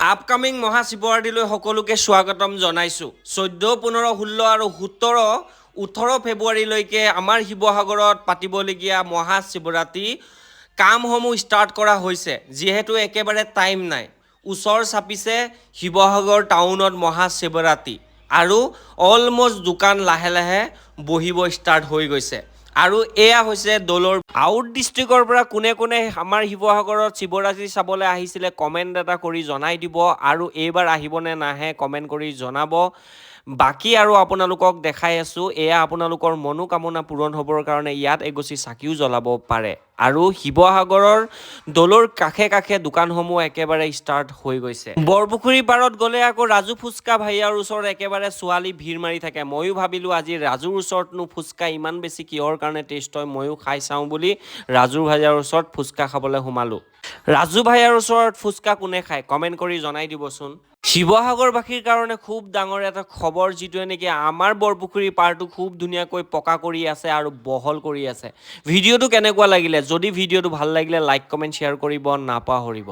Upcoming মহাশিৱৰাত্ৰিলৈ সকলোকে স্বাগতম জনাইছোঁ। 14, 15, 16 আৰু 17, 18 ফেব্ৰুৱাৰীলৈকে আমাৰ শিৱসাগৰত পাতিবলগীয়া মহাশিৱৰাত্ৰি কামসমূহ ষ্টাৰ্ট কৰা হৈছে। যিহেতু একেবাৰে টাইম নাই, ওচৰ চাপিছে শিৱসাগৰ টাউনত মহাশিৱৰাত্ৰি আৰু অলমষ্ট দোকান লাহে লাহে বহিব ষ্টাৰ্ট হৈ গৈছে। আৰু এয়া হৈছে দৌলৰ আউট ডিষ্ট্ৰিক্টৰ পৰা কোনে কোনে আমাৰ শিৱসাগৰত শিৱৰাত্ৰি চাবলৈ আহিছিলে কমেণ্ট এটা কৰি জনাই দিব আৰু এইবাৰ আহিবনে নাহে কমেণ্ট কৰি জনাব। বাকী আৰু আপোনালোকক দেখাই আছোঁ, এয়া আপোনালোকৰ মনোকামনা পূৰণ হ'বৰ কাৰণে ইয়াত এগছি চাকিও জ্বলাব পাৰে। আৰু শিৱসাগৰৰ দৌলৰ কাষে কাষে দোকানসমূহ একেবাৰে ষ্টাৰ্ট হৈ গৈছে। বৰপুখুৰী পাৰত গ'লে আকৌ ৰাজু ফুচকা ভাইয়াৰ ওচৰত একেবাৰে ছোৱালী ভিৰ মাৰি থাকে। ময়ো ভাবিলোঁ আজি ৰাজুৰ ওচৰতনো ফুচকা ইমান বেছি কিহৰ কাৰণে টেষ্ট হয়, ময়ো খাই চাওঁ বুলি ৰাজু ভাইয়াৰ ওচৰত ফুচকা খাবলৈ সোমালোঁ। ৰাজু ভাইয়াৰ ওচৰত ফুচকা কোনে খায় কমেণ্ট কৰি জনাই দিবচোন। শিৱসাগৰবাসীৰ কাৰণে খুব ডাঙৰ এটা খবৰ, যিটোৱে নেকি আমাৰ বৰপুখুৰী পাৰটো খুব ধুনীয়াকৈ পকা কৰি আছে আৰু বহল কৰি আছে। ভিডিঅ'টো কেনেকুৱা লাগিলে? যদি ভিডিঅ'টো ভাল লাগিলে লাইক কমেণ্ট শ্বেয়াৰ কৰিব নাপাহৰিব।